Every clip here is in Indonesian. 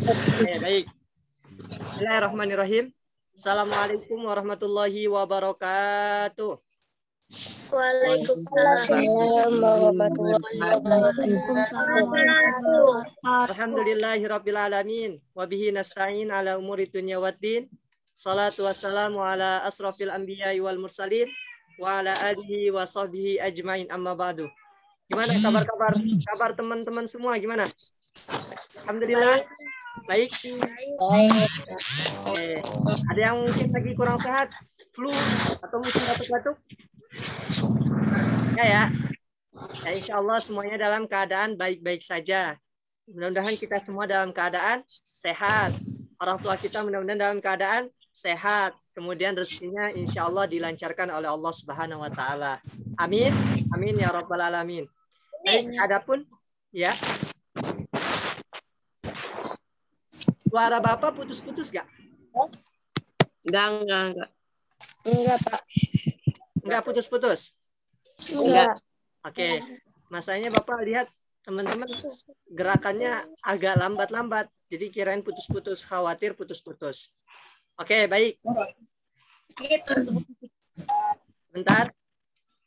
Baik. Bismillahirrahmanirrahim. Assalamualaikum warahmatullahi wabarakatuh. Waalaikumsalam warahmatullahi wabarakatuh. Alhamdulillahirabbil alamin wa bihi nasta'in ala umuri dunya waddin. Salatu wassalamu ala asrafil anbiya'i wal mursalin wa ala alihi wa sahbihi ajmain, amma ba'du. Gimana kabar teman-teman semua, gimana? Alhamdulillah. Baik. Ada yang mungkin lagi kurang sehat, flu atau mungkin batuk-batuk? Ya, insya Allah semuanya dalam keadaan baik-baik saja. Mudah-mudahan kita semua dalam keadaan sehat. Orang tua kita mudah-mudahan dalam keadaan sehat. Kemudian rezekinya insya Allah dilancarkan oleh Allah Subhanahu Wa Taala. Amin, amin ya Rabbal Alamin. Baik, adapun ya. Suara Bapak putus-putus gak? Enggak, Pak. Enggak putus-putus? Enggak. Oke. Masanya Bapak lihat teman-teman gerakannya agak lambat-lambat. Jadi kirain putus-putus, khawatir putus-putus. Oke, baik. Bentar.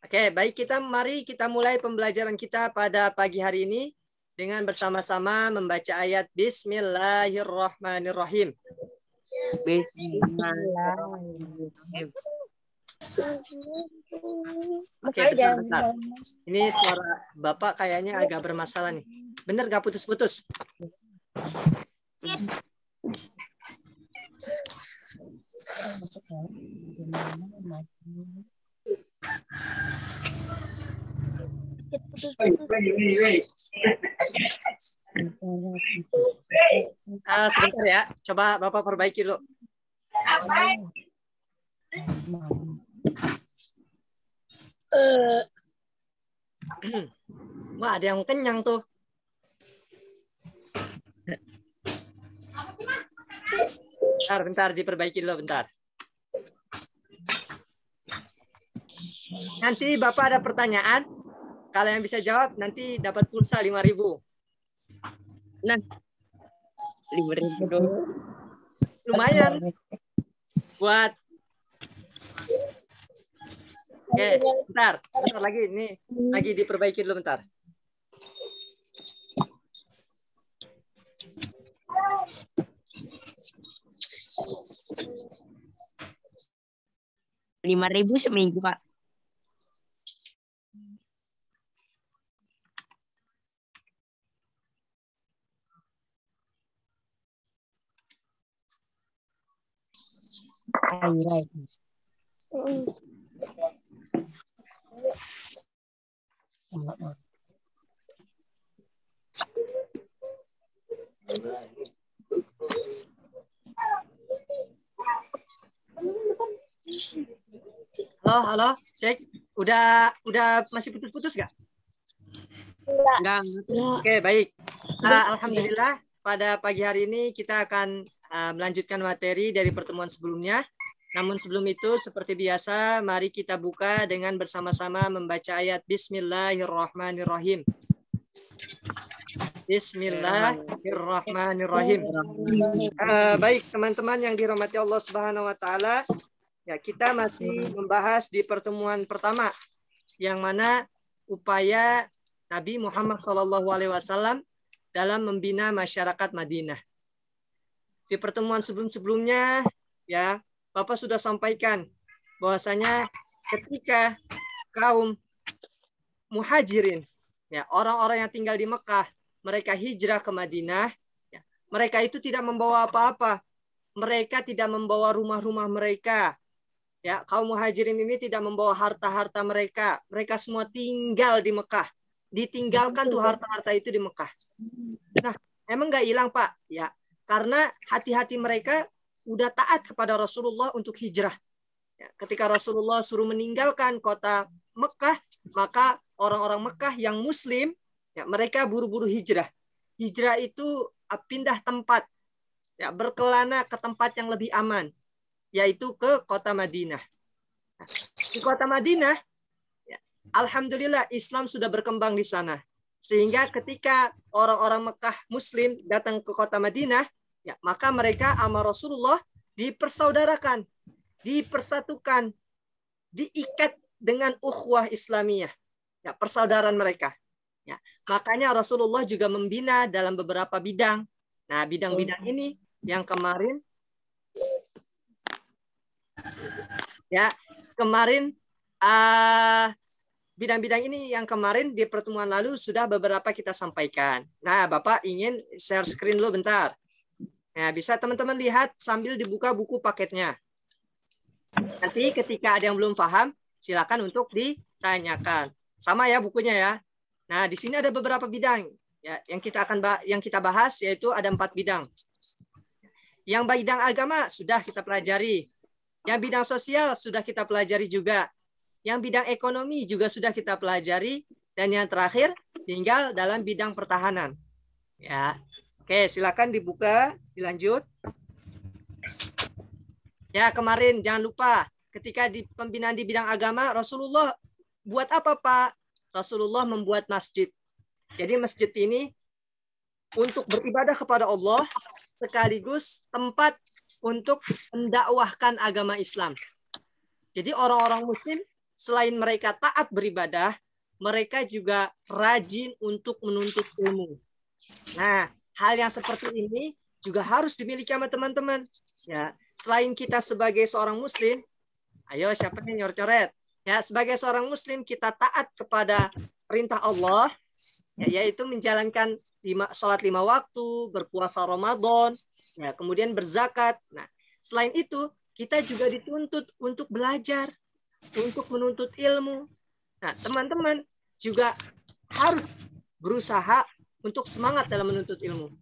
Oke, baik, mari kita mulai pembelajaran kita pada pagi hari ini dengan bersama-sama membaca ayat Bismillahirrahmanirrahim. Bismillahirrahmanirrahim. Oke, bentar. Ini suara Bapak kayaknya agak bermasalah nih. Bener gak putus-putus? Sebentar ya, coba Bapak perbaiki dulu. Wah, ada yang kenyang tuh. Bentar, diperbaiki dulu bentar. Nanti Bapak ada pertanyaan, kalau yang bisa jawab nanti dapat pulsa 5.000. Nah, 5.000 dulu. Lumayan buat. Oke, bentar lagi, ini lagi diperbaiki dulu bentar. Rp5.000 seminggu, Pak. Halo, cek. Udah masih putus-putus nggak? Enggak. Oke, baik. Alhamdulillah pada pagi hari ini kita akan melanjutkan materi dari pertemuan sebelumnya. Namun sebelum itu seperti biasa mari kita buka dengan bersama-sama membaca ayat Bismillahirrahmanirrahim. Bismillahirrahmanirrahim. Baik teman-teman yang dirahmati Allah Subhanahu Wa Taala. Ya, kita masih membahas di pertemuan pertama yang mana upaya Nabi Muhammad SAW dalam membina masyarakat Madinah. Di pertemuan sebelum-sebelumnya, ya, Bapak sudah sampaikan bahwasanya ketika kaum muhajirin, ya, orang-orang yang tinggal di Mekah, mereka hijrah ke Madinah, ya, mereka itu tidak membawa apa-apa. Mereka tidak membawa rumah-rumah mereka. Ya, kaum muhajirin ini tidak membawa harta-harta mereka. Mereka semua tinggal di Mekah. Ditinggalkan tuh harta-harta itu di Mekah. Nah, emang nggak hilang, Pak? Ya, karena hati-hati mereka udah taat kepada Rasulullah untuk hijrah. Ya, ketika Rasulullah suruh meninggalkan kota Mekah, maka orang-orang Mekah yang Muslim, ya, mereka buru-buru hijrah. Hijrah itu pindah tempat, ya, berkelana ke tempat yang lebih aman, yaitu ke kota Madinah. Di kota Madinah, ya, alhamdulillah Islam sudah berkembang di sana. Sehingga ketika orang-orang Mekah Muslim datang ke kota Madinah, Ya, maka mereka sama Rasulullah dipersaudarakan, dipersatukan, diikat dengan ukhuwah Islamiyah. Ya, persaudaraan mereka. Ya, makanya Rasulullah juga membina dalam beberapa bidang. Nah, bidang-bidang ini yang kemarin bidang-bidang ini yang kemarin di pertemuan lalu sudah beberapa kita sampaikan. Nah, Bapak ingin share screen dulu bentar. Nah, bisa teman-teman lihat sambil dibuka buku paketnya. Nanti ketika ada yang belum paham, silakan untuk ditanyakan. Sama ya bukunya ya. Nah, di sini ada beberapa bidang ya yang kita bahas, yaitu ada 4 bidang. Yang bidang agama sudah kita pelajari. Yang bidang sosial sudah kita pelajari juga. Yang bidang ekonomi juga sudah kita pelajari. Dan yang terakhir tinggal dalam bidang pertahanan. Ya, oke, silakan dibuka, dilanjut. Ya, kemarin jangan lupa ketika di pembinaan di bidang agama, Rasulullah buat apa, Pak? Rasulullah membuat masjid. Jadi masjid ini untuk beribadah kepada Allah sekaligus tempat untuk mendakwahkan agama Islam. Jadi orang-orang muslim selain mereka taat beribadah, mereka juga rajin untuk menuntut ilmu. Nah, hal yang seperti ini juga harus dimiliki sama teman-teman. Ya, selain kita sebagai seorang muslim, ayo siapa yang nyor-coret? Ya, sebagai seorang muslim kita taat kepada perintah Allah, ya, yaitu menjalankan sholat 5 waktu, berpuasa Ramadan, ya, kemudian berzakat. Nah, selain itu kita juga dituntut untuk belajar, untuk menuntut ilmu. Nah, teman-teman juga harus berusaha untuk semangat dalam menuntut ilmu.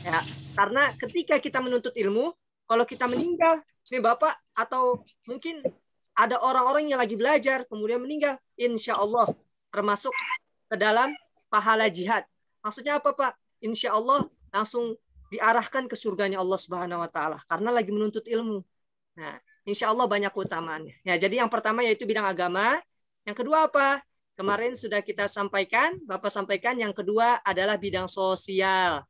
Ya, karena ketika kita menuntut ilmu, kalau kita meninggal, nih Bapak, atau mungkin ada orang-orang yang lagi belajar kemudian meninggal, insya Allah termasuk ke dalam pahala jihad. Maksudnya apa, Pak? Insya Allah langsung diarahkan ke surganya Allah Subhanahu Wa Taala karena lagi menuntut ilmu. Nah, insya Allah banyak keutamaannya. Ya, jadi yang pertama yaitu bidang agama. Yang kedua apa? Kemarin sudah kita sampaikan, Bapak sampaikan. Yang kedua adalah bidang sosial.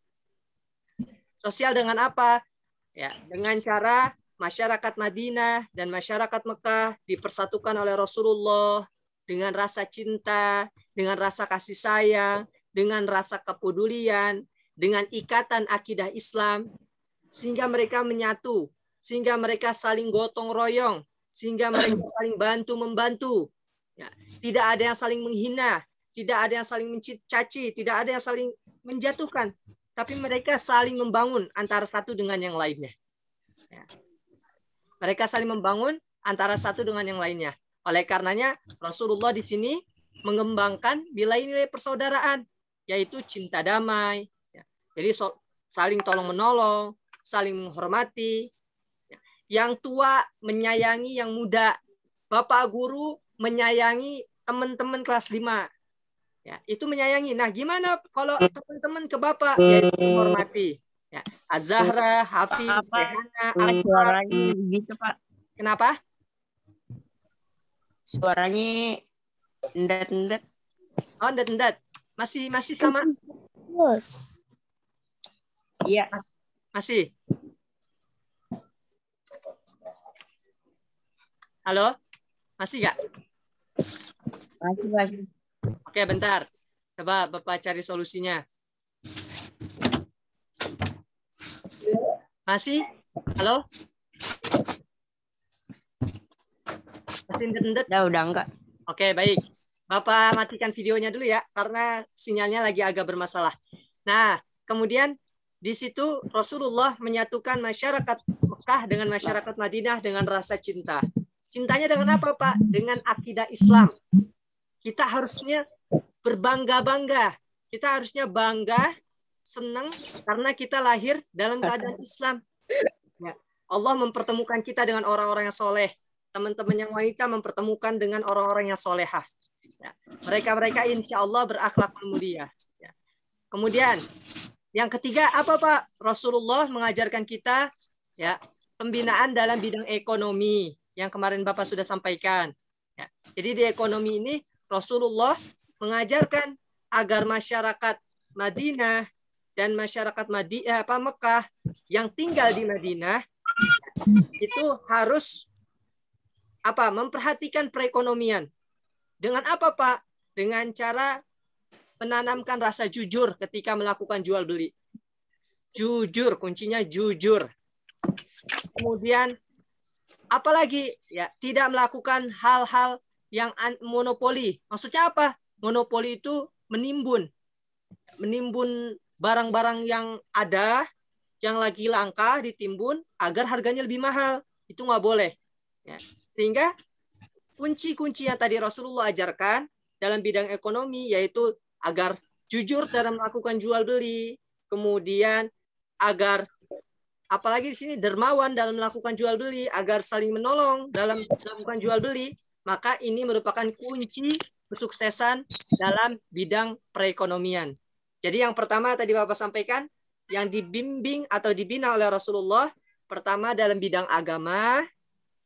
Sosial dengan apa? Ya, dengan cara masyarakat Madinah dan masyarakat Mekah dipersatukan oleh Rasulullah dengan rasa cinta, dengan rasa kasih sayang, dengan rasa kepedulian, dengan ikatan akidah Islam, sehingga mereka menyatu, sehingga mereka saling gotong royong, sehingga mereka saling bantu-membantu. Ya, tidak ada yang saling menghina, tidak ada yang saling mencaci, tidak ada yang saling menjatuhkan, tapi mereka saling membangun antara satu dengan yang lainnya. Ya. Mereka saling membangun antara satu dengan yang lainnya. Oleh karenanya Rasulullah di sini mengembangkan nilai-nilai persaudaraan, yaitu cinta damai. Ya. Jadi saling tolong menolong, saling menghormati. Ya. Yang tua menyayangi yang muda. Bapak guru menyayangi teman-teman kelas 5. Ya, itu menyayangi. Nah, gimana kalau teman-teman ke Bapak? Yaitu menghormati. Ya, Az-Zahra, Hafiz, Rehana, Ammar. Suaranya gitu, Pak. Kenapa? Suaranya endat-endat. Oh, endat-endat. Masih sama? Yes. Iya. Masih. Halo? Masih nggak? Masih. Oke, bentar. Coba Bapak cari solusinya. Masih? Halo? Masih endet-endet? Udah enggak. Oke, baik. Bapak matikan videonya dulu ya, karena sinyalnya lagi agak bermasalah. Nah, kemudian di situ Rasulullah menyatukan masyarakat Mekah dengan masyarakat Madinah dengan rasa cinta. Cintanya dengan apa, Pak? Dengan akidah Islam. Kita harusnya berbangga-bangga. Kita harusnya bangga, senang karena kita lahir dalam keadaan Islam. Ya. Allah mempertemukan kita dengan orang-orang yang soleh. Teman-teman yang wanita mempertemukan dengan orang-orang yang solehah. Ya. Mereka-mereka insya Allah berakhlak mulia. Ya. Kemudian yang ketiga apa, Pak? Rasulullah mengajarkan kita ya pembinaan dalam bidang ekonomi yang kemarin Bapak sudah sampaikan. Ya. Jadi di ekonomi ini Rasulullah mengajarkan agar masyarakat Madinah dan masyarakat Mekah yang tinggal di Madinah itu harus memperhatikan perekonomian. Dengan apa, Pak? Dengan cara menanamkan rasa jujur ketika melakukan jual beli. Jujur, kuncinya jujur. Kemudian apalagi ya, tidak melakukan hal-hal yang monopoli. Maksudnya apa? Monopoli itu menimbun barang-barang yang ada, yang lagi langka ditimbun agar harganya lebih mahal. Itu nggak boleh. Ya. Sehingga kunci-kunci yang tadi Rasulullah ajarkan dalam bidang ekonomi yaitu agar jujur dalam melakukan jual beli, kemudian agar apalagi di sini dermawan dalam melakukan jual beli, agar saling menolong dalam melakukan jual beli, maka ini merupakan kunci kesuksesan dalam bidang perekonomian. Jadi yang pertama tadi Bapak sampaikan, yang dibimbing atau dibina oleh Rasulullah, pertama dalam bidang agama,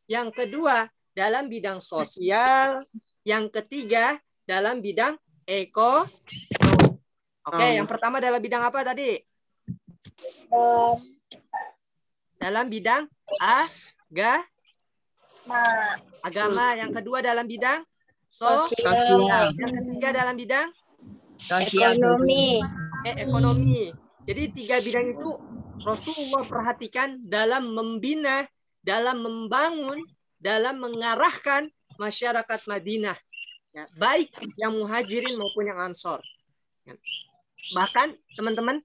yang kedua dalam bidang sosial, yang ketiga dalam bidang ekonomi. Oke, yang pertama dalam bidang apa tadi? Dalam bidang agama. Yang kedua dalam bidang sosial. Yang ketiga dalam bidang ekonomi. Jadi 3 bidang itu Rasulullah perhatikan dalam membina, dalam membangun, dalam mengarahkan masyarakat Madinah. Ya, baik yang muhajirin maupun yang ansor. Ya. Bahkan teman-teman,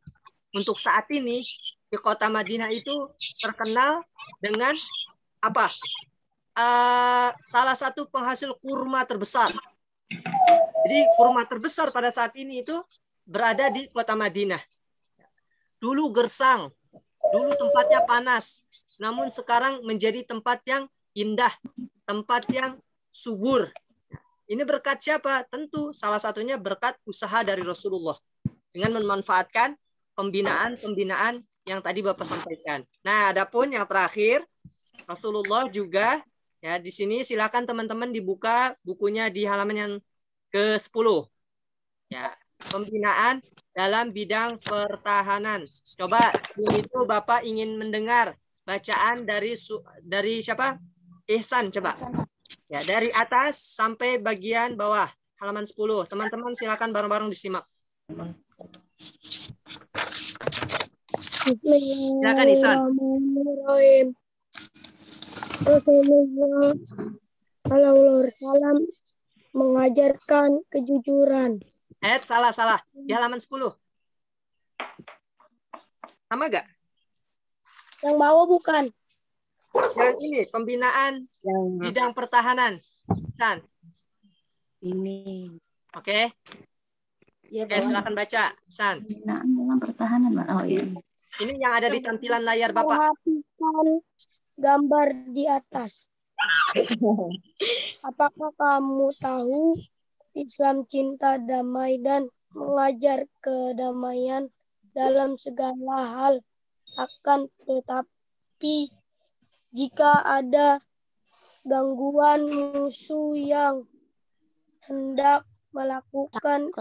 untuk saat ini di kota Madinah itu terkenal dengan apa? Salah satu penghasil kurma terbesar. Jadi kurma terbesar pada saat ini itu berada di kota Madinah. Dulu gersang, dulu tempatnya panas, namun sekarang menjadi tempat yang indah, tempat yang subur. Ini berkat siapa? Tentu salah satunya berkat usaha dari Rasulullah dengan memanfaatkan pembinaan yang tadi Bapak sampaikan. Nah, adapun yang terakhir, Rasulullah juga ya di sini silakan teman-teman dibuka bukunya di halaman yang ke-10. Ya, pembinaan dalam bidang pertahanan. Coba sebelum itu Bapak ingin mendengar bacaan dari siapa? Ihsan, coba. Ya, dari atas sampai bagian bawah, halaman 10. Teman-teman silakan bareng-bareng disimak. Silakan Ihsan. Rasulullah SAW mengajarkan kejujuran. Salah. Di halaman 10. Sama gak? Yang bawah bukan. Yang ini, pembinaan bidang pertahanan. San. Ini. Oke. Ya, Oke, silakan baca. San. Pembinaan dalam pertahanan. Oh iya. Ini yang ada di tampilan layar Bapak. Perhatikan gambar di atas. Apakah kamu tahu Islam cinta damai dan mengajar kedamaian dalam segala hal? Akan tetapi jika ada gangguan musuh yang hendak melakukan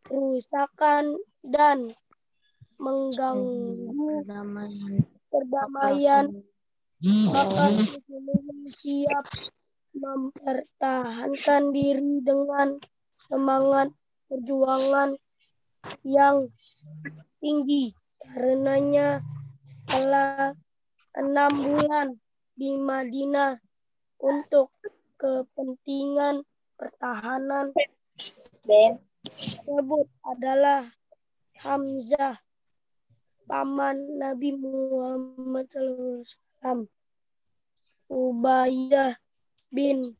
kerusakan dan mengganggu perdamaian, maka Rasulullah siap mempertahankan diri dengan semangat perjuangan yang tinggi. Karenanya setelah 6 bulan di Madinah untuk kepentingan pertahanan tersebut adalah Hamzah, paman Nabi Muhammad SAW, Ubaidah bin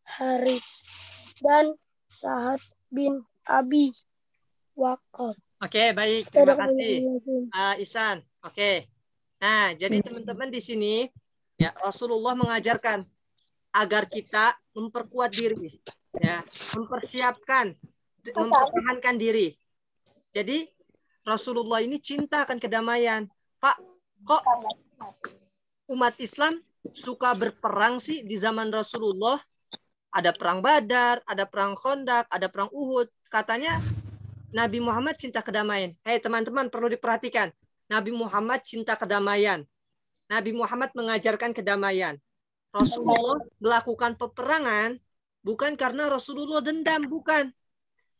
Harits, dan Sa'ad bin Abi Waqqas. Oke, baik. Terima kasih, Ihsan. Oke. Nah, jadi teman-teman di sini ya Rasulullah mengajarkan agar kita memperkuat diri, ya, mempersiapkan, mempertahankan diri. Jadi Rasulullah ini cinta akan kedamaian. Pak, kok umat Islam suka berperang sih di zaman Rasulullah? Ada perang Badar, ada perang Khandaq, ada perang Uhud. Katanya Nabi Muhammad cinta kedamaian. Hei teman-teman, perlu diperhatikan. Nabi Muhammad cinta kedamaian. Nabi Muhammad mengajarkan kedamaian. Rasulullah melakukan peperangan bukan karena Rasulullah dendam, bukan.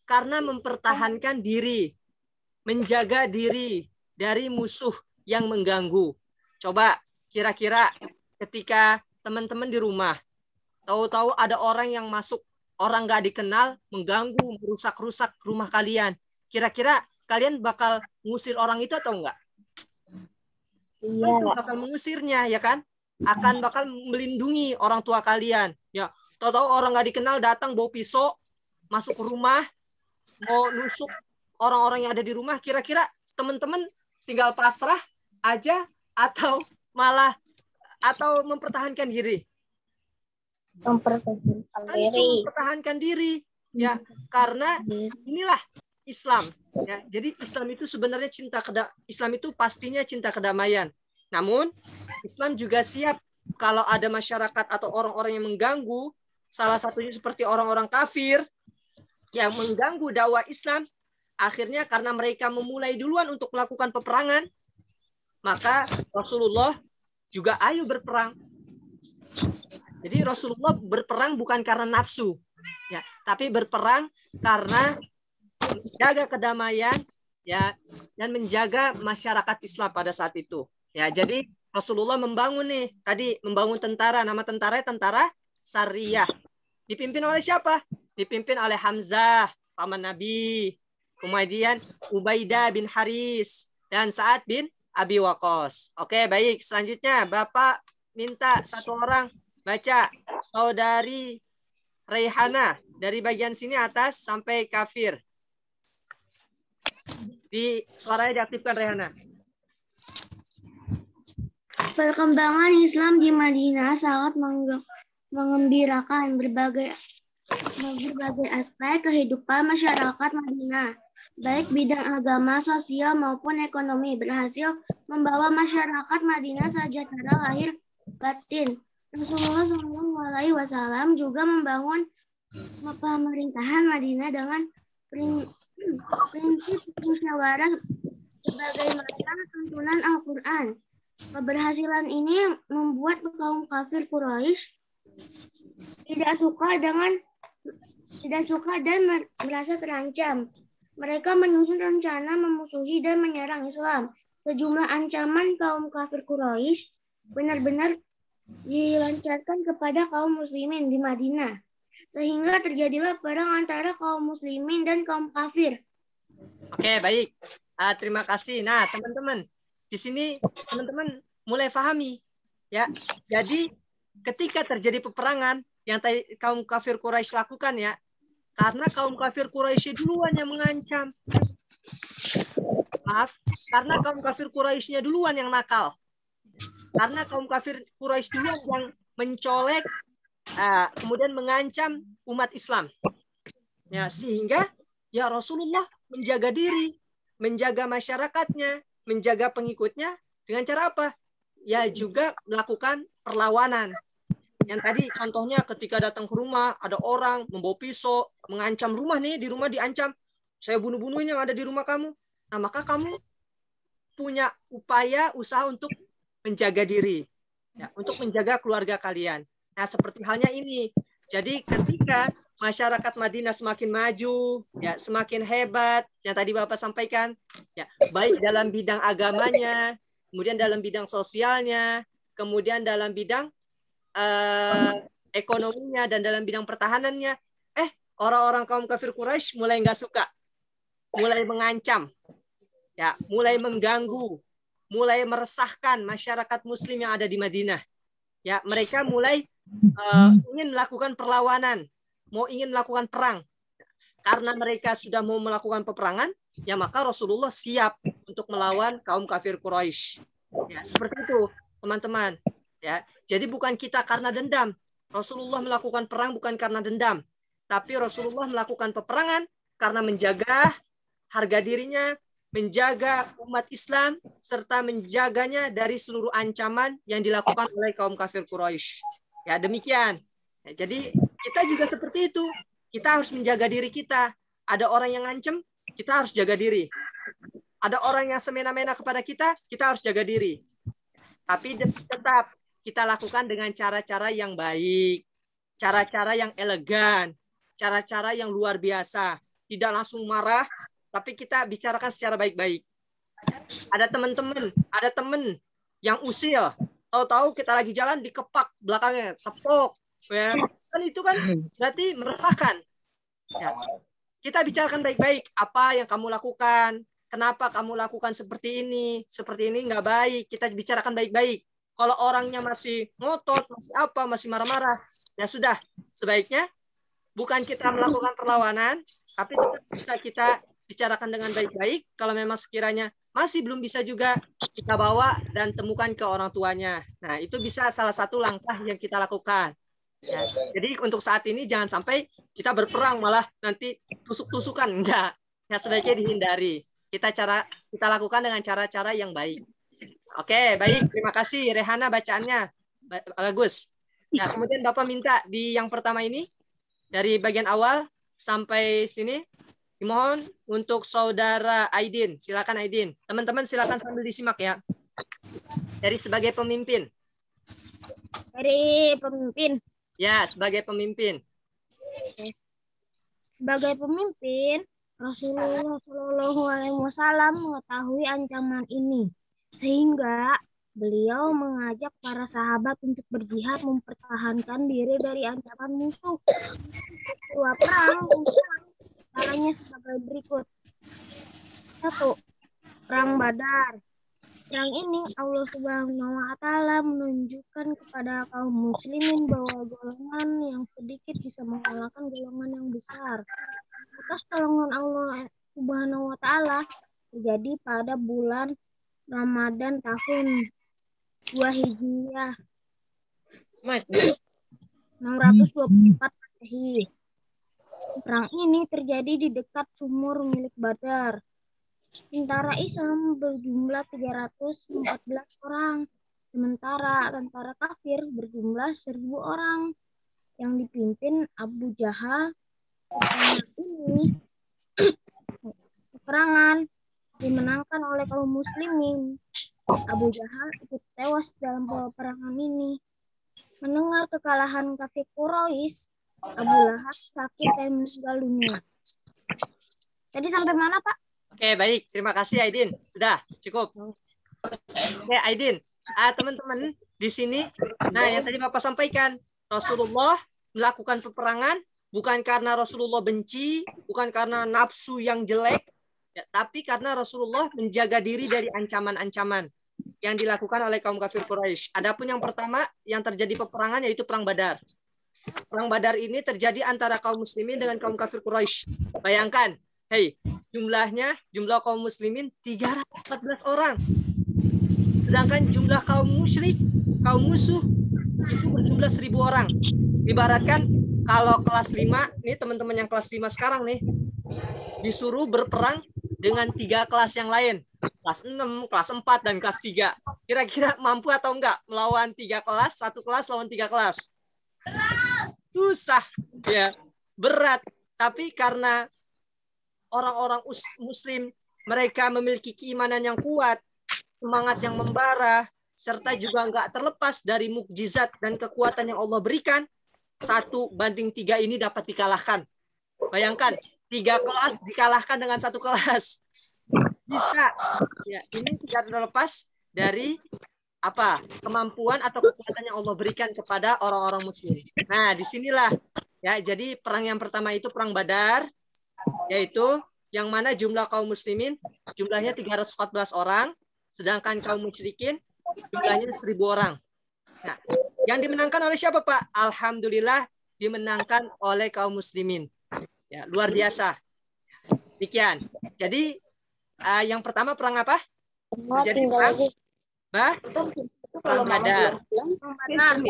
Karena mempertahankan diri, menjaga diri dari musuh yang mengganggu. Coba kira-kira ketika teman-teman di rumah, tahu-tahu ada orang yang masuk, orang nggak dikenal, mengganggu, merusak-rusak rumah kalian. Kira-kira kalian bakal ngusir orang itu atau enggak? Iya. Tentu bakal mengusirnya, ya kan? Akan bakal melindungi orang tua kalian. Ya, tahu-tahu orang nggak dikenal datang bawa pisau, masuk ke rumah, mau nusuk orang-orang yang ada di rumah. Kira-kira teman-teman tinggal pasrah aja atau malah mempertahankan diri? Mempertahankan diri, ya, karena inilah Islam. Ya, jadi Islam itu sebenarnya Islam itu pastinya cinta kedamaian. Namun Islam juga siap kalau ada masyarakat atau orang-orang yang mengganggu, salah satunya seperti orang-orang kafir yang mengganggu dakwah Islam, akhirnya karena mereka memulai duluan untuk melakukan peperangan, maka Rasulullah juga ayo berperang. Jadi Rasulullah berperang bukan karena nafsu, ya, tapi berperang karena menjaga kedamaian, ya, dan menjaga masyarakat Islam pada saat itu. Ya, jadi Rasulullah membangun tentara. Nama tentaranya tentara Sariyah. Dipimpin oleh siapa? Dipimpin oleh Hamzah, paman Nabi. Kemudian Ubaidah bin Haris dan Sa'ad bin Abi Waqqas. Oke, baik. Selanjutnya Bapak minta satu orang baca saudari Raihana dari bagian sini atas sampai kafir. Suaranya diaktifkan, Raihana. Perkembangan Islam di Madinah sangat mengembirakan berbagai aspek kehidupan masyarakat Madinah, baik bidang agama, sosial maupun ekonomi, berhasil membawa masyarakat Madinah sejahtera lahir batin. Rasulullah SAW juga membangun pemerintahan Madinah dengan prinsip musyawarah sebagaimana tuntunan Al-Quran. Keberhasilan ini membuat kaum kafir Quraisy tidak suka dan merasa terancam. Mereka menyusun rencana memusuhi dan menyerang Islam. Sejumlah ancaman kaum kafir Quraisy benar-benar dilancarkan kepada kaum muslimin di Madinah, sehingga terjadilah perang antara kaum muslimin dan kaum kafir. Oke, baik. Terima kasih. Nah, teman-teman, di sini teman-teman mulai pahami, ya. Jadi ketika terjadi peperangan yang kaum kafir Quraisy lakukan, ya, karena kaum kafir Quraisy duluan yang mengancam. Maaf, karena kaum kafir Quraisynya duluan yang nakal. Karena kaum kafir Quraisy duluan yang mencolek, kemudian mengancam umat Islam. Ya, sehingga ya Rasulullah menjaga diri, menjaga masyarakatnya, menjaga pengikutnya dengan cara apa? Ya juga melakukan perlawanan. Yang tadi contohnya ketika datang ke rumah, ada orang membawa pisau, mengancam rumah nih, di rumah diancam, saya bunuh-bunuhin yang ada di rumah kamu. Nah, maka kamu punya usaha untuk menjaga diri, ya, untuk menjaga keluarga kalian. Nah, seperti halnya ini. Jadi ketika masyarakat Madinah semakin maju, ya, semakin hebat, yang tadi Bapak sampaikan, ya, baik dalam bidang agamanya, kemudian dalam bidang sosialnya, kemudian dalam bidang ekonominya, dan dalam bidang pertahanannya, orang-orang kaum kafir Quraisy mulai nggak suka, mulai mengancam, ya, mulai mengganggu, mulai meresahkan masyarakat Muslim yang ada di Madinah. Ya, mereka mulai ingin melakukan perlawanan, ingin melakukan perang. Karena mereka sudah mau melakukan peperangan, ya maka Rasulullah siap untuk melawan kaum kafir Quraisy. Ya, seperti itu, teman-teman. Ya, jadi bukan kita karena dendam. Rasulullah melakukan perang bukan karena dendam, tapi Rasulullah melakukan peperangan karena menjaga harga dirinya, menjaga umat Islam, serta menjaganya dari seluruh ancaman yang dilakukan oleh kaum kafir Quraisy. Ya, demikian. Ya, jadi kita juga seperti itu. Kita harus menjaga diri kita. Ada orang yang ngancem, kita harus jaga diri. Ada orang yang semena-mena kepada kita, kita harus jaga diri. Tapi tetap kita lakukan dengan cara-cara yang baik, cara-cara yang elegan, cara-cara yang luar biasa. Tidak langsung marah, tapi kita bicarakan secara baik-baik. Ada teman yang usil, tahu-tahu kita lagi jalan dikepak belakangnya, tepuk, ya. Kan itu kan berarti meresahkan. Ya. Kita bicarakan baik-baik, apa yang kamu lakukan, kenapa kamu lakukan seperti ini nggak baik, kita bicarakan baik-baik. Kalau orangnya masih ngotot, masih marah-marah, ya sudah, sebaiknya bukan kita melakukan perlawanan, tapi bisa kita bicarakan dengan baik-baik. Kalau memang sekiranya masih belum bisa juga, kita bawa dan temukan ke orang tuanya. Nah, itu bisa salah satu langkah yang kita lakukan. Ya, jadi untuk saat ini jangan sampai kita berperang malah nanti tusuk-tusukan, enggak. Ya, sebaiknya dihindari. Kita lakukan dengan cara-cara yang baik. Oke, baik. Terima kasih Rehana bacaannya. Bagus. Nah, kemudian Bapak minta di yang pertama ini dari bagian awal sampai sini dimohon untuk saudara Aidin. Silakan Aidin. Teman-teman silakan sambil disimak ya. Dari sebagai pemimpin. Dari pemimpin. Ya, sebagai pemimpin. Sebagai pemimpin, Rasulullah Shallallahu Alaihi Wasallam mengetahui ancaman ini, sehingga beliau mengajak para sahabat untuk berjihad mempertahankan diri dari ancaman musuh. Dua perang, caranya sebagai berikut. 1. Perang Badar. Perang ini Allah Subhanahu wa Ta'ala menunjukkan kepada kaum muslimin bahwa golongan yang sedikit bisa mengalahkan golongan yang besar. Atas pertolongan Allah Subhanahu wa Ta'ala terjadi pada bulan Ramadan tahun 2 Hijriah 624 Masehi. Perang ini terjadi di dekat sumur milik Badar. Tentara Islam berjumlah 314 orang, sementara tentara kafir berjumlah 1.000 orang yang dipimpin Abu Jahal. Peperangan dimenangkan oleh kaum muslimin. Abu Jahal ikut tewas dalam peperangan ini. Mendengar kekalahan kafir Quraisy, Abu Lahab sakit dan meninggal dunia. Tadi sampai mana, Pak? Oke, baik. Terima kasih, Aidin. Sudah, cukup. Oke, Aidin. Teman-teman, di sini, nah yang tadi Bapak sampaikan, Rasulullah melakukan peperangan bukan karena Rasulullah benci, bukan karena nafsu yang jelek, ya, tapi karena Rasulullah menjaga diri dari ancaman-ancaman yang dilakukan oleh kaum kafir Quraisy. Adapun yang pertama, yang terjadi peperangan yaitu Perang Badar. Perang Badar ini terjadi antara kaum muslimin dengan kaum kafir Quraisy. Bayangkan, jumlah kaum muslimin 314 orang. Sedangkan jumlah kaum musyrik, kaum musuh itu berjumlah 1.000 orang. Ibaratkan kalau kelas 5, nih teman-teman yang kelas 5 sekarang nih, disuruh berperang dengan 3 kelas yang lain. Kelas 6, kelas 4, dan kelas 3. Kira-kira mampu atau enggak melawan 3 kelas, 1 kelas lawan 3 kelas? Susah, ya, berat. Tapi karena orang-orang muslim, mereka memiliki keimanan yang kuat, semangat yang membara, serta juga enggak terlepas dari mukjizat dan kekuatan yang Allah berikan, 1:3 ini dapat dikalahkan. Bayangkan, 3 kelas dikalahkan dengan 1 kelas. Bisa. Ya, ini tidak terlepas dari kemampuan atau kekuatan yang Allah berikan kepada orang-orang muslim. Nah, disinilah ya. Jadi perang yang pertama itu Perang Badar, yaitu yang mana jumlah kaum muslimin jumlahnya 314 orang, sedangkan kaum musyrikin jumlahnya 1.000 orang. Nah, yang dimenangkan oleh siapa, Pak? Alhamdulillah dimenangkan oleh kaum muslimin. Ya, luar biasa. Demikian. Jadi yang pertama perang apa? Jadi perang Badar.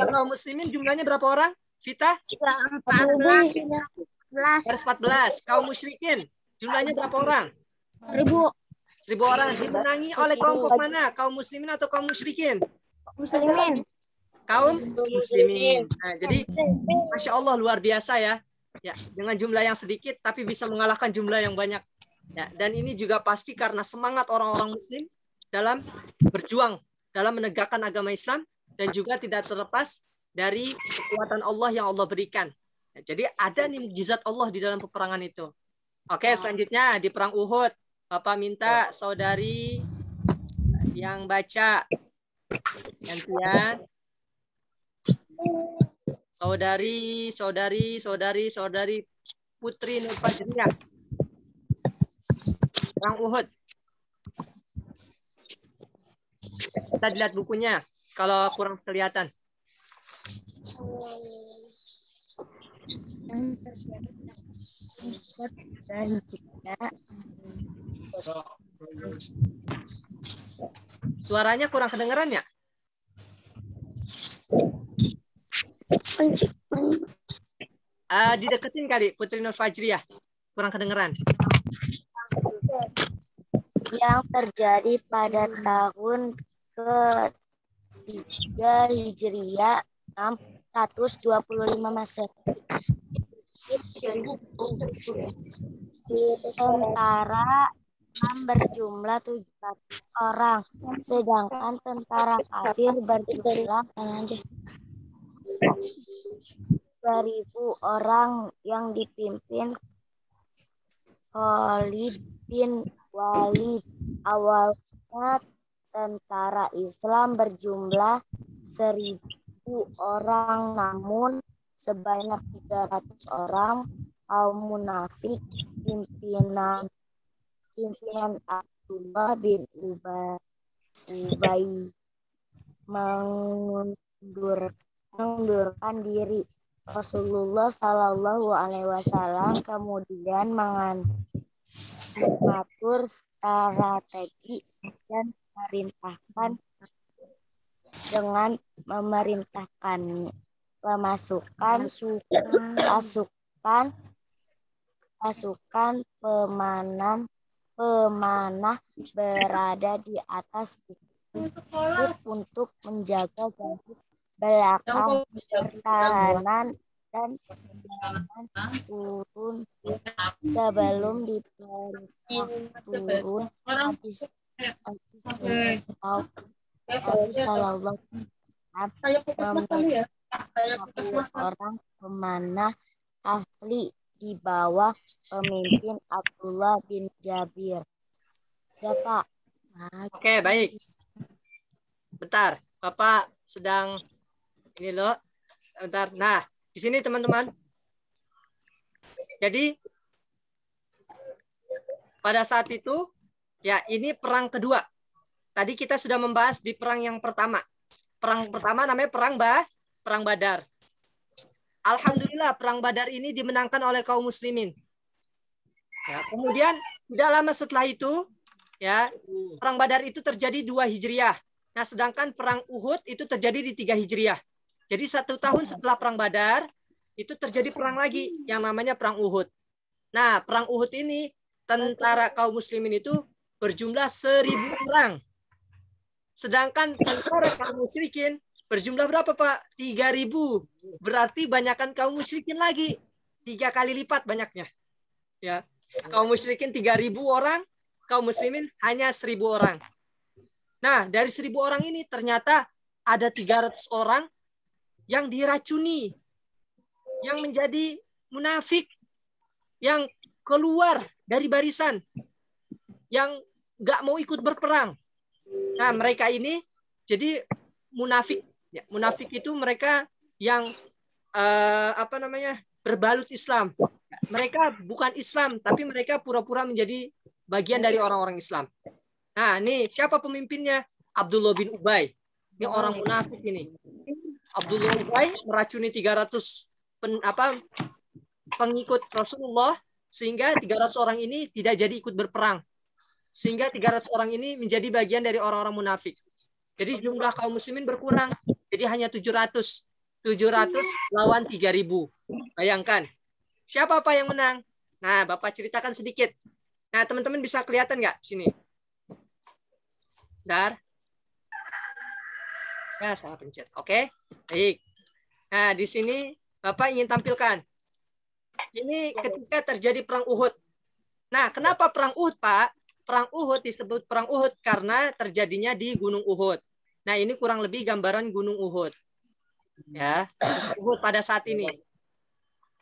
Kaum muslimin jumlahnya berapa orang? Vita? 14. Kaum musyrikin jumlahnya berapa orang? 1.000 orang. Dimenangi oleh kelompok mana? Kaum muslimin atau kaum musyrikin? Muslimin. Kaum muslimin. Nah, jadi Masya Allah luar biasa ya. Ya, dengan jumlah yang sedikit tapi bisa mengalahkan jumlah yang banyak. Ya, dan ini juga pasti karena semangat orang-orang Muslim dalam berjuang, dalam menegakkan agama Islam, dan juga tidak terlepas dari kekuatan Allah yang Allah berikan. Ya, jadi ada nih mukjizat Allah di dalam peperangan itu. Oke, selanjutnya di perang Uhud, Bapak minta saudari yang baca gantian. Saudari Putri Nur Fajriyah. Perang Uhud. Kita lihat bukunya kalau kurang kelihatan. Suaranya kurang kedengeran ya? Dideketin kali Putri Nur Fajriyah. Kurang kedengeran. Yang terjadi pada tahun ke-3 Hijriah 625 Masehi. Tentara Islam berjumlah 700 orang, sedangkan tentara kafir berjumlah 2.000 orang yang dipimpin Khalid bin Walid. Awalnya tentara Islam berjumlah 1.000 orang, namun sebanyak 300 orang kaum munafik pimpinan Abdullah bin Ubay mengundurkan diri. Rasulullah Shallallahu Alaihi Wasallam kemudian mengatur strategi dan memerintahkan pasukan pemanah berada di atas bukit untuk menjaga garis belakang pertahanan dan jangan turun sebelum diperintah turun. Habis Sallallahu memilih 50 orang pemanah ahli di bawah pemimpin Abdullah bin Jabir. Ya Pak. Oke, baik. Bentar, Bapak sedang ini loh. Bentar. Nah, di sini teman-teman. Jadi pada saat itu ya ini perang kedua. Tadi kita sudah membahas di perang yang pertama. Perang pertama namanya perang Badar. Alhamdulillah perang Badar ini dimenangkan oleh kaum muslimin. Ya, kemudian tidak lama setelah itu ya perang Badar itu terjadi 2 Hijriah. Nah, sedangkan perang Uhud itu terjadi di 3 Hijriah. Jadi 1 tahun setelah perang Badar itu terjadi perang lagi yang namanya perang Uhud. Nah, perang Uhud ini tentara kaum muslimin itu berjumlah 1.000 orang. Sedangkan tentara kaum musyrikin berjumlah berapa Pak? 3.000. Berarti banyakkan kaum musyrikin lagi. 3 kali lipat banyaknya. Ya. Kaum musyrikin 3.000 orang, kaum muslimin hanya 1.000 orang. Nah, dari 1.000 orang ini ternyata ada 300 orang yang diracuni, yang menjadi munafik, yang keluar dari barisan, yang nggak mau ikut berperang. Nah, mereka ini jadi munafik. Ya, munafik itu mereka yang berbalut Islam. Mereka bukan Islam, tapi mereka pura-pura menjadi bagian dari orang-orang Islam. Nah, ini siapa pemimpinnya? Abdullah bin Ubay. Ini orang munafik ini. Abdullah bin Ubay meracuni 300 pengikut Rasulullah sehingga 300 orang ini tidak jadi ikut berperang. Sehingga 300 orang ini menjadi bagian dari orang-orang munafik. Jadi jumlah kaum muslimin berkurang. Jadi hanya 700. 700 lawan 3.000. Bayangkan. Siapa Pak yang menang? Nah, Bapak ceritakan sedikit. Nah, teman-teman bisa kelihatan nggak sini? Bentar. Ya, saya pencet. Oke. Baik. Nah, di sini Bapak ingin tampilkan. Ini ketika terjadi perang Uhud. Nah, kenapa perang Uhud, Pak? Perang Uhud disebut perang Uhud karena terjadinya di Gunung Uhud. Nah, ini kurang lebih gambaran Gunung Uhud. Ya, Uhud pada saat ini.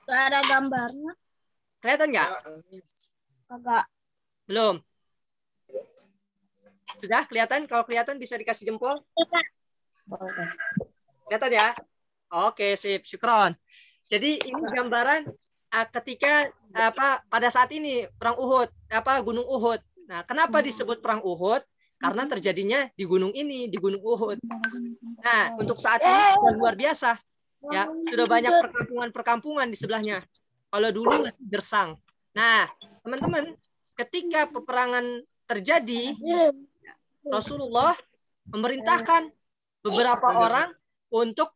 Gak ada gambarnya. Kelihatan nggak? Kagak. Belum. Sudah kelihatan? Kalau kelihatan bisa dikasih jempol. Kelihatan ya? Oke, sip. Syukron. Jadi ini gambaran ketika pada saat ini perang Uhud, Gunung Uhud. Nah, kenapa disebut perang Uhud? Karena terjadinya di gunung ini, di Gunung Uhud. Nah, untuk saat ini sudah luar biasa. Ya, sudah banyak perkampungan di sebelahnya. Kalau dulu masih gersang. Nah, teman-teman, ketika peperangan terjadi, Rasulullah memerintahkan beberapa orang untuk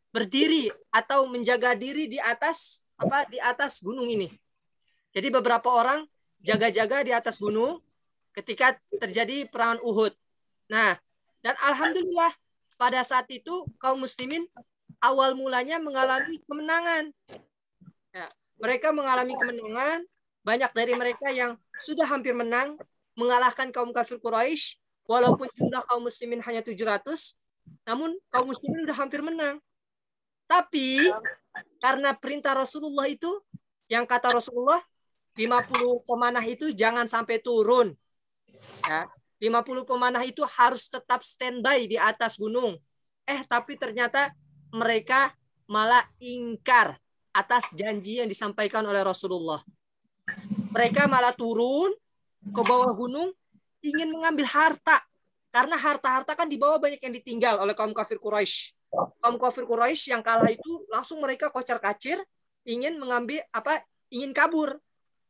berdiri atau menjaga diri di atas gunung ini. Jadi beberapa orang jaga-jaga di atas gunung ketika terjadi perang Uhud. Nah, dan alhamdulillah pada saat itu kaum muslimin awal mulanya mengalami kemenangan. Ya, mereka mengalami kemenangan, banyak dari mereka yang sudah hampir menang, mengalahkan kaum kafir Quraisy, walaupun jumlah kaum muslimin hanya 700, namun kaum muslimin sudah hampir menang. Tapi karena perintah Rasulullah itu, yang kata Rasulullah, 50 pemanah itu jangan sampai turun. Ya, 50 pemanah itu harus tetap standby di atas gunung. Tapi ternyata mereka malah ingkar atas janji yang disampaikan oleh Rasulullah. Mereka malah turun ke bawah gunung ingin mengambil harta. Karena harta-harta kan di bawah banyak yang ditinggal oleh kaum kafir Quraisy. Kaum kafir Quraisy yang kalah itu langsung mereka kocar-kacir ingin mengambil ingin kabur.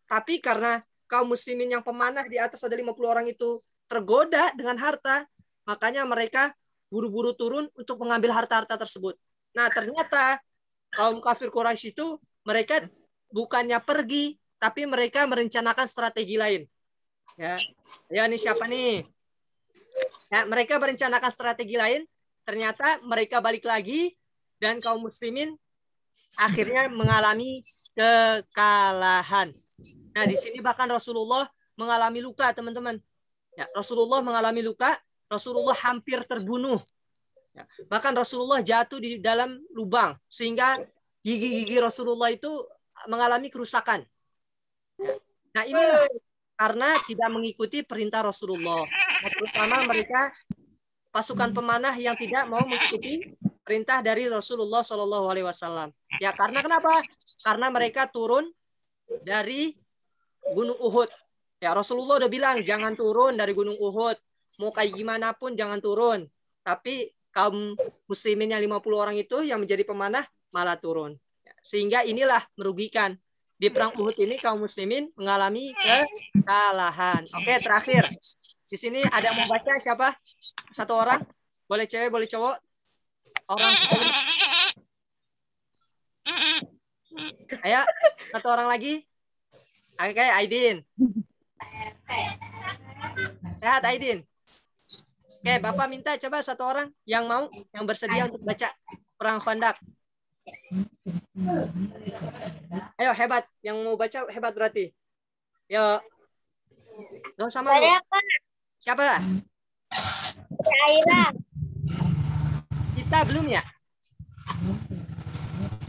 Tapi karena kaum muslimin yang pemanah di atas ada 50 orang itu tergoda dengan harta, makanya mereka buru-buru turun untuk mengambil harta-harta tersebut. Nah, ternyata kaum kafir Quraisy itu mereka bukannya pergi, tapi mereka merencanakan strategi lain. Ya, ini siapa nih? Ya, mereka merencanakan strategi lain. Ternyata mereka balik lagi dan kaum muslimin akhirnya mengalami kekalahan. Nah, di sini bahkan Rasulullah mengalami luka, teman-teman. Ya, Rasulullah mengalami luka, Rasulullah hampir terbunuh. Ya, bahkan Rasulullah jatuh di dalam lubang sehingga gigi-gigi Rasulullah itu mengalami kerusakan. Ya. Nah, inilah karena tidak mengikuti perintah Rasulullah. Nah, terutama mereka pasukan pemanah yang tidak mau mengikuti perintah dari Rasulullah Shallallahu Alaihi Wasallam. Ya, karena kenapa? Karena mereka turun dari Gunung Uhud. Ya, Rasulullah udah bilang jangan turun dari Gunung Uhud. Mau kayak gimana pun jangan turun. Tapi kaum muslimin yang 50 orang itu yang menjadi pemanah malah turun. Sehingga inilah merugikan. Di perang Uhud ini kaum muslimin mengalami kekalahan. Oke, terakhir. Di sini ada mau baca siapa? Satu orang? Boleh cewek, boleh cowok? Orang sekali. Ayo, satu orang lagi. Oke, Aidin. Sehat, Aidin? Oke, Bapak minta coba satu orang yang mau, yang bersedia untuk baca Perang Khandaq. Ayo, hebat. Yang mau baca hebat berarti. Yuk. Dong sama lu. Siapa? Aira. Kita belum ya?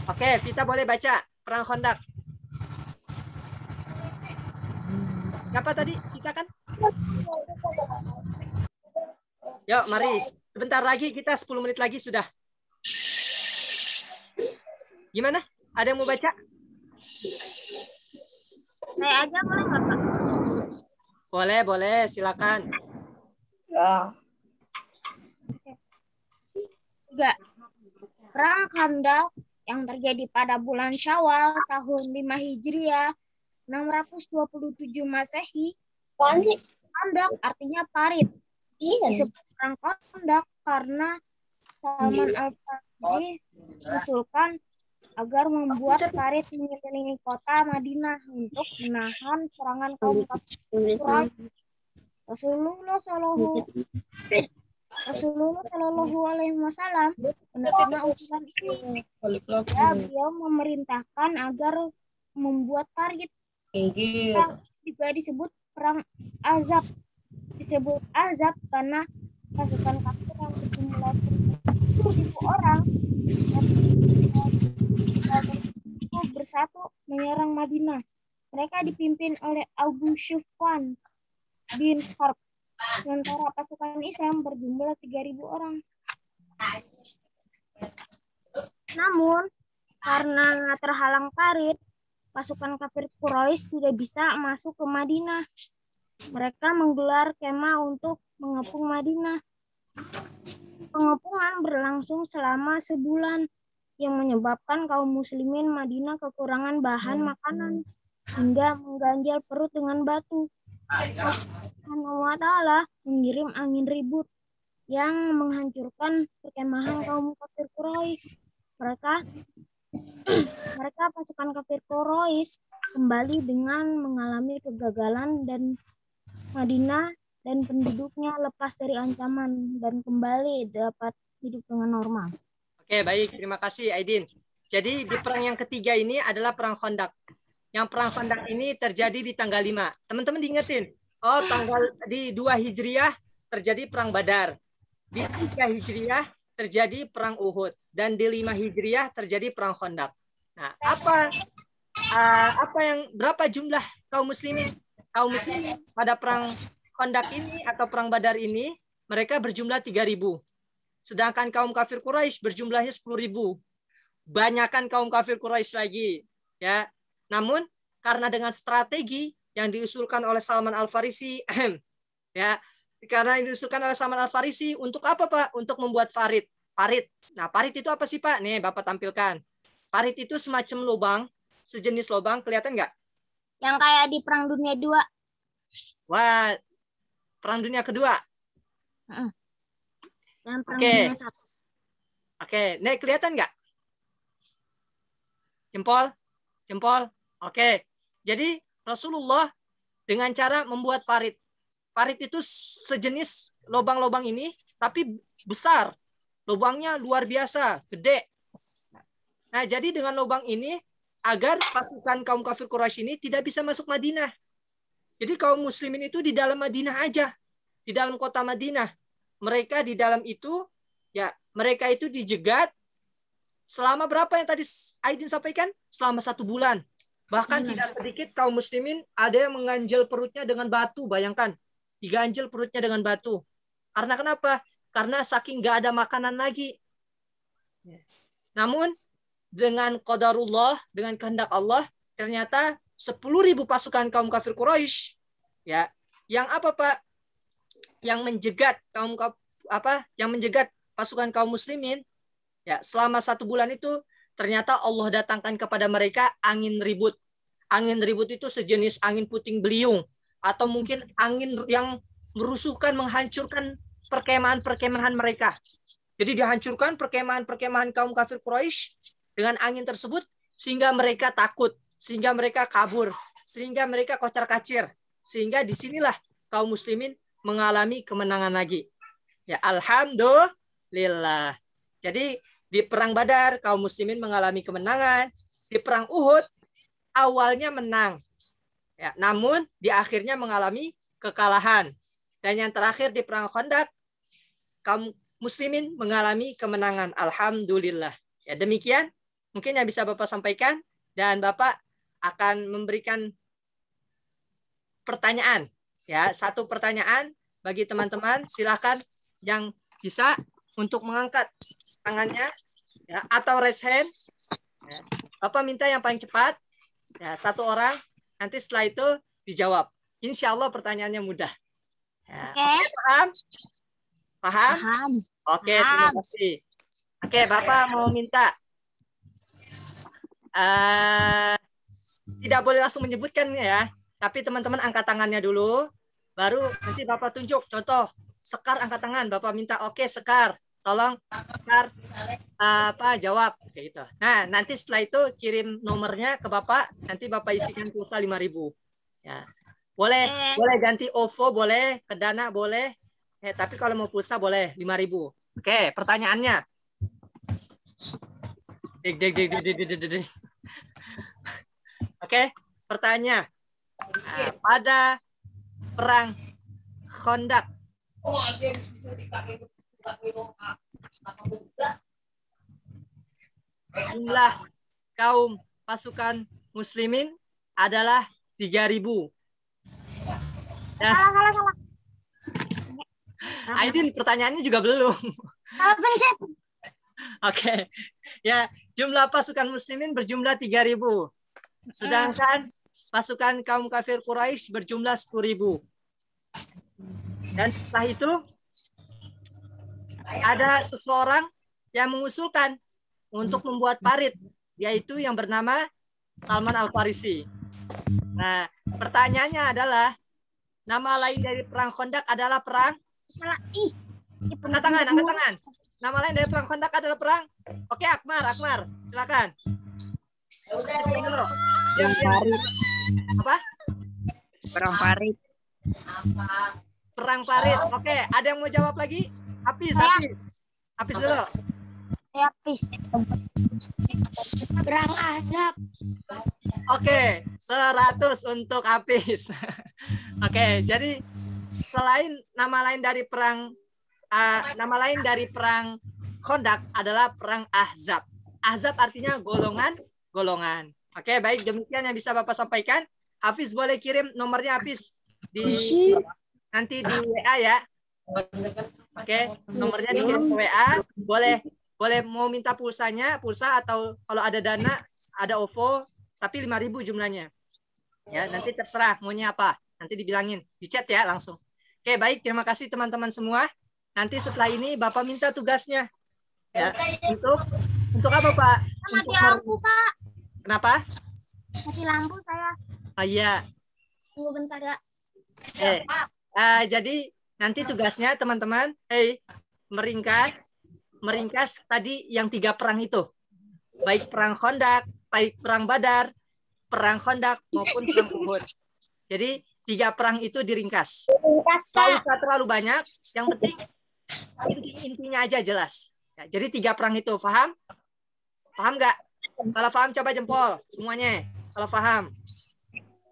Oke, kita boleh baca Perang Khandaq. Siapa tadi? Kita kan? Yuk, mari. Sebentar lagi, kita 10 menit lagi sudah. Gimana? Ada yang mau baca? Saya aja boleh nggak, Pak? Boleh, boleh. Silakan. Ya. 3. Perang Khandaq yang terjadi pada bulan Syawal tahun 5 Hijriah 627 Masehi. Khandaq artinya parit. Disebut perang Khandaq karena Salman Al-Farisi mengusulkan agar membuat parit mengelilingi kota Madinah untuk menahan serangan kaum kafir Quraisy. Rasulullah Shallallahu Alaihi Wasallam menerima usulan ini. Beliau memerintahkan agar membuat parit. juga disebut perang Azab. Disebut Azab karena pasukan kafir yang berjumlah 10.000 orang itu bersatu menyerang Madinah. Mereka dipimpin oleh Abu Sufyan bin Harb. Sementara pasukan Islam berjumlah 3.000 orang. Namun, karena terhalang parit, pasukan kafir Quraisy tidak bisa masuk ke Madinah. Mereka menggelar kemah untuk mengepung Madinah. Pengepungan berlangsung selama sebulan, yang menyebabkan kaum muslimin Madinah kekurangan bahan makanan, hingga mengganjal perut dengan batu. Allah Subhanahu wa Ta'ala mengirim angin ribut yang menghancurkan perkemahan kaum kafir Quraisy. Mereka pasukan kafir Quraisy kembali dengan mengalami kegagalan dan Madinah dan penduduknya lepas dari ancaman dan kembali dapat hidup dengan normal. Oke, baik. Terima kasih, Aidin. Jadi di perang yang ketiga ini adalah perang Khandaq. Yang perang Khandaq ini terjadi di tanggal 5. Teman-teman diingetin. Oh, di 2 Hijriah terjadi perang Badar. Di 3 Hijriah terjadi perang Uhud. Dan di 5 Hijriah terjadi perang Khandaq. Nah, berapa jumlah kaum muslimin? Kaum muslimin pada perang Khandaq ini atau perang Badar ini mereka berjumlah 3.000. Sedangkan kaum kafir Quraisy berjumlahnya 10.000. Banyakan kaum kafir Quraisy lagi, ya. Namun karena dengan strategi yang diusulkan oleh Salman Al-Farisi, ya, karena diusulkan oleh Salman Al-Farisi untuk apa, Pak? Untuk membuat parit. Parit. Nah, parit itu apa sih, Pak? Nih, Bapak tampilkan. Parit itu semacam lubang, sejenis lubang, kelihatan nggak? Yang kayak di Perang Dunia II. Wah, Perang Dunia Kedua. Dan Perang Dunia I. Oke, nih kelihatan nggak? Jempol. Oke, jadi Rasulullah dengan cara membuat parit. Parit itu sejenis lubang-lubang ini, tapi besar. Lubangnya luar biasa, gede. Nah, jadi dengan lubang ini, agar pasukan kaum kafir Quraisy ini tidak bisa masuk Madinah. Jadi kaum muslimin itu di dalam Madinah aja. Di dalam kota Madinah. Mereka di dalam itu, ya mereka itu dijegat selama berapa yang tadi Aidin sampaikan? Selama 1 bulan. Bahkan tidak sedikit kaum muslimin ada yang mengganjel perutnya dengan batu. Bayangkan, diganjel perutnya dengan batu. Karena kenapa? Karena saking nggak ada makanan lagi. Namun dengan qadarullah, dengan kehendak Allah, ternyata 10.000 pasukan kaum kafir Quraisy, ya, yang apa, Pak? Yang menjegat pasukan kaum muslimin, ya, selama 1 bulan itu ternyata Allah datangkan kepada mereka angin ribut. Angin ribut itu sejenis angin puting beliung atau mungkin angin yang merusuhkan, menghancurkan perkemahan-perkemahan mereka. Jadi dihancurkan perkemahan-perkemahan kaum kafir Quraisy dengan angin tersebut sehingga mereka takut, sehingga mereka kabur, sehingga mereka kocar-kacir. Sehingga disinilah kaum muslimin mengalami kemenangan lagi. Ya, alhamdulillah. Jadi di perang Badar kaum muslimin mengalami kemenangan. Di perang Uhud awalnya menang. Ya, namun di akhirnya mengalami kekalahan. Dan yang terakhir di perang Khandaq kaum muslimin mengalami kemenangan. Alhamdulillah. Ya, demikian mungkin yang bisa Bapak sampaikan dan Bapak akan memberikan pertanyaan. Ya, 1 pertanyaan bagi teman-teman, silakan yang bisa untuk mengangkat tangannya, ya, atau raise hand. Ya. Bapak minta yang paling cepat, ya, 1 orang. Nanti setelah itu dijawab. Insya Allah pertanyaannya mudah. Ya. Oke, paham? Paham? Oke, terima kasih. Oke, Bapak mau minta. Tidak boleh langsung menyebutkan ya, tapi teman-teman angkat tangannya dulu. Baru nanti Bapak tunjuk. Contoh, Sekar angkat tangan. Bapak minta, oke Sekar, tolong Sekar jawab. Oke, gitu. Nah, nanti setelah itu kirim nomornya ke Bapak. Nanti Bapak isikan pulsa 5.000. Ya. Boleh ganti OVO, boleh ke Dana, boleh. Tapi kalau mau pulsa boleh 5.000. Oke, pertanyaannya. Oke, pertanyaan. Nah, pada perang Khandaq jumlah kaum pasukan muslimin adalah 3.000. Ya. Salah. Aidin, pertanyaannya juga belum. Salah pencet. Oke. Ya, jumlah pasukan muslimin berjumlah 3.000. Sedangkan pasukan kaum kafir Quraisy berjumlah 10.000. Dan setelah itu ada seseorang yang mengusulkan untuk membuat parit, yaitu yang bernama Salman Al-Farisi. Nah, pertanyaannya adalah nama lain dari perang Khandaq adalah perang angkat tangan. Nama lain dari perang Khandaq adalah perang. Oke, Akmar, silakan. Apa? Perang parit. Perang parit. Oke, ada yang mau jawab lagi? Hafiz dulu. Habis. Perang Ahzab. Oke, 100 untuk Hafiz. Oke, jadi selain nama lain dari perang Khandaq adalah perang Ahzab. Ahzab artinya golongan. Oke, baik, demikian yang bisa Bapak sampaikan. Hafiz boleh kirim nomornya Hafiz nanti di WA ya. Oke, nomornya dikirim ke WA. Boleh mau minta pulsa atau kalau ada dana, ada OVO, tapi 5.000 jumlahnya. Ya, nanti terserah maunya apa. Nanti dibilangin, di chat ya langsung. Oke, baik, terima kasih teman-teman semua. Nanti setelah ini Bapak minta tugasnya. Ya, untuk apa, Pak? Mati lampu, Pak. Kenapa? Mati lampu saya. Oh iya. Tunggu bentar ya. Jadi nanti tugasnya teman-teman, meringkas tadi yang 3 perang itu. Baik perang Khandaq, baik perang Badar, perang Khandaq maupun perang Uhud. Jadi 3 perang itu diringkas. Tidak usah terlalu banyak, yang penting intinya aja jelas. Ya, jadi 3 perang itu, paham? Paham nggak? Kalau paham coba jempol semuanya. Kalau paham.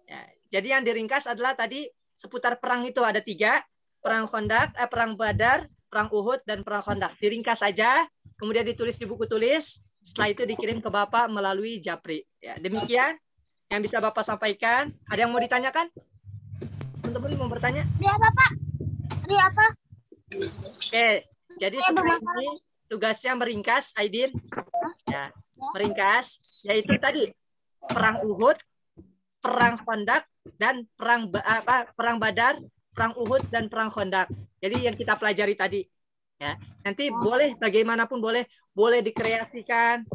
Ya, jadi yang diringkas adalah tadi seputar perang itu ada 3, perang Khandaq, perang Badar, perang Uhud, dan perang Khandaq. Diringkas saja, kemudian ditulis di buku tulis, setelah itu dikirim ke Bapak melalui Japri. Ya, demikian yang bisa Bapak sampaikan. Ada yang mau ditanyakan? Teman-teman mau bertanya? Dia apa, Pak? Dia apa? Oke, jadi sekarang ini tugasnya meringkas, Aidin. Ya, meringkas, yaitu tadi perang Uhud, perang Khandaq, dan perang Badar, perang Uhud, dan perang Khandaq. Jadi yang kita pelajari tadi. Ya, nanti boleh bagaimanapun boleh dikreasikan,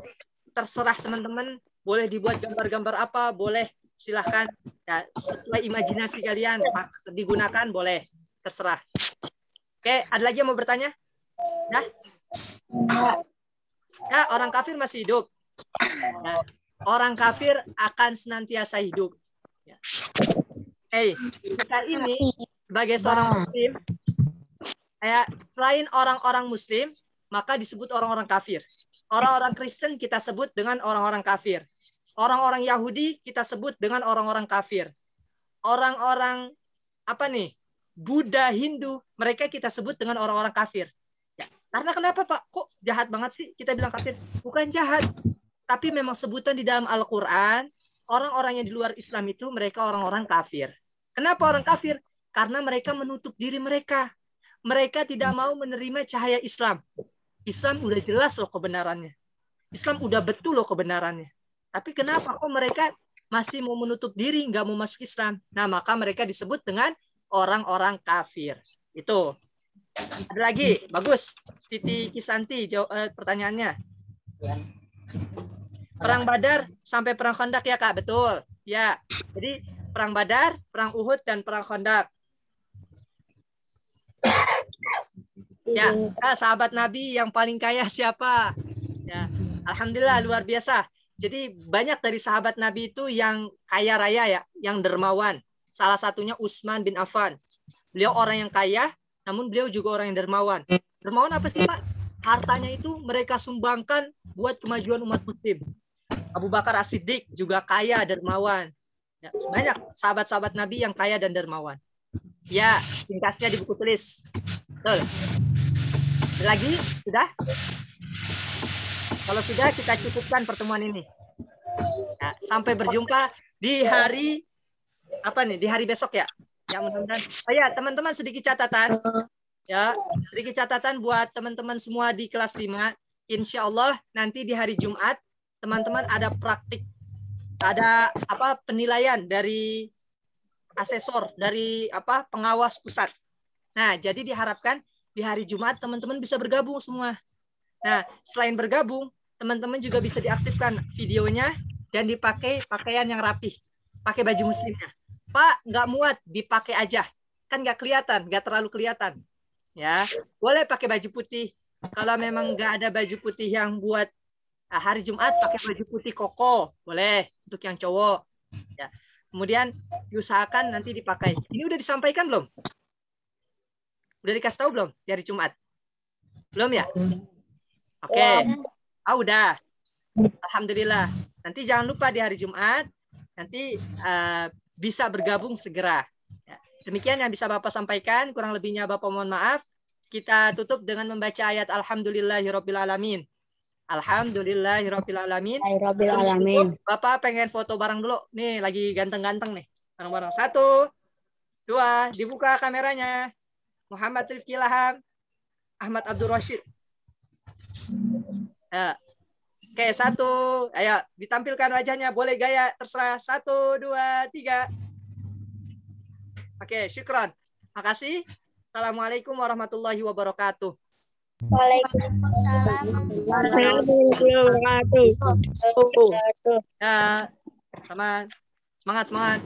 terserah teman-teman, boleh dibuat gambar-gambar apa, boleh silahkan ya, sesuai imajinasi kalian digunakan, boleh terserah. Oke, ada lagi yang mau bertanya? Ya, orang kafir masih hidup. Ya, orang kafir akan senantiasa hidup. Ya. Kita ini sebagai seorang muslim, selain orang-orang muslim, maka disebut orang-orang kafir. Orang-orang Kristen kita sebut dengan orang-orang kafir. Orang-orang Yahudi kita sebut dengan orang-orang kafir. Orang-orang Buddha, Hindu, mereka kita sebut dengan orang-orang kafir. Ya, karena kenapa, Pak? Kok jahat banget sih kita bilang kafir? Bukan jahat, tapi memang sebutan di dalam Al-Quran, orang-orang yang di luar Islam itu mereka orang-orang kafir. Kenapa orang kafir? Karena mereka menutup diri mereka. Mereka tidak mau menerima cahaya Islam. Islam udah jelas loh kebenarannya. Islam udah betul loh kebenarannya. Tapi kenapa kok mereka masih mau menutup diri, nggak mau masuk Islam? Nah, maka mereka disebut dengan orang-orang kafir. Itu. Ada lagi, bagus. Siti Kisanti pertanyaannya. Perang Badar sampai perang Khandaq ya, Kak? Betul. Ya. Jadi perang Badar, perang Uhud, dan perang Khandaq. Ya, sahabat Nabi yang paling kaya siapa? Ya, alhamdulillah luar biasa. Jadi banyak dari sahabat Nabi itu yang kaya raya ya, yang dermawan. Salah satunya Utsman bin Affan. Beliau orang yang kaya, namun beliau juga orang yang dermawan. Dermawan apa sih, Pak? Hartanya itu mereka sumbangkan buat kemajuan umat muslim. Abu Bakar As-Siddiq juga kaya, dermawan. Ya, banyak sahabat-sahabat Nabi yang kaya dan dermawan. Ya, ringkasnya di buku tulis. Betul. Ada lagi? Sudah? Kalau sudah, kita cukupkan pertemuan ini. Ya, sampai berjumpa di hari di hari besok ya. Ya, mudah-mudahan. Oh ya, teman-teman sedikit catatan. Ya, sedikit catatan buat teman-teman semua di kelas 5. Insya Allah nanti di hari Jumat teman-teman ada praktik, ada penilaian dari asesor, dari pengawas pusat. Nah, jadi diharapkan di hari Jumat teman-teman bisa bergabung semua. Nah, selain bergabung, teman-teman juga bisa diaktifkan videonya dan dipakai pakaian yang rapih, pakai baju muslimnya. Pak, nggak muat, dipakai aja, kan nggak kelihatan, nggak terlalu kelihatan. Ya, boleh pakai baju putih. Kalau memang nggak ada baju putih yang buat hari Jumat, pakai baju putih koko, boleh untuk yang cowok. Ya. Kemudian diusahakan nanti dipakai. Ini udah disampaikan belum? Udah dikasih tahu belum di hari Jumat? Belum ya? Oke. Udah. Alhamdulillah. Nanti jangan lupa di hari Jumat, nanti bisa bergabung segera. Ya. Demikian yang bisa Bapak sampaikan. Kurang lebihnya Bapak mohon maaf. Kita tutup dengan membaca ayat Alhamdulillahirrabbilalamin. Alhamdulillahirrabbilalamin. Bapak pengen foto bareng dulu. Nih lagi ganteng-ganteng nih. Bareng-bareng. 1, 2, dibuka kameranya. Muhammad Rifki Ilham, Ahmad Abdul Rashid. Ya. Oke, 1. Ayo ditampilkan wajahnya. Boleh gaya terserah. 1, 2, 3. Oke, syukron. Makasih. Assalamualaikum warahmatullahi wabarakatuh. Waalaikumsalam. Ya, semangat.